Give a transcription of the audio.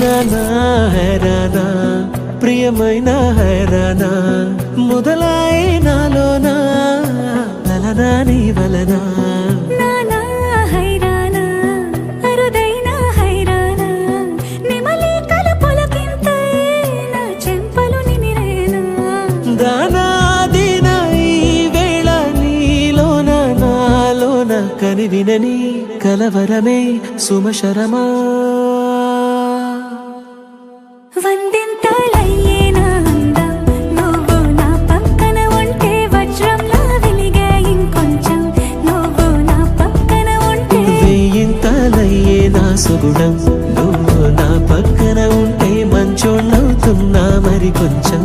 నానా హైరానా ప్రియమైన హైరానా మొదలాయి నాలోనా లలనా నీ వలనా నానా హైరానా అరుదైన హైరానా నిమలి కలుపులకింతై నా చెంపలు నిమిరేనా దానాదిన ఈ వేళ నీలోన నాలోన కనివినని కలవరమే సుమశరమా వందింతలయ్యేనా అందం నువ్వు నా పక్కన ఉంటే వజ్రంలా వెలిగే ఇంకొంచెం నువ్వు నా పక్కన ఉంటే వేయింతలయ్యే నా సుగుణం నువ్వు నా పక్కన ఉంటే మంచోళ్ళవుతున్నా మరి కొంచెం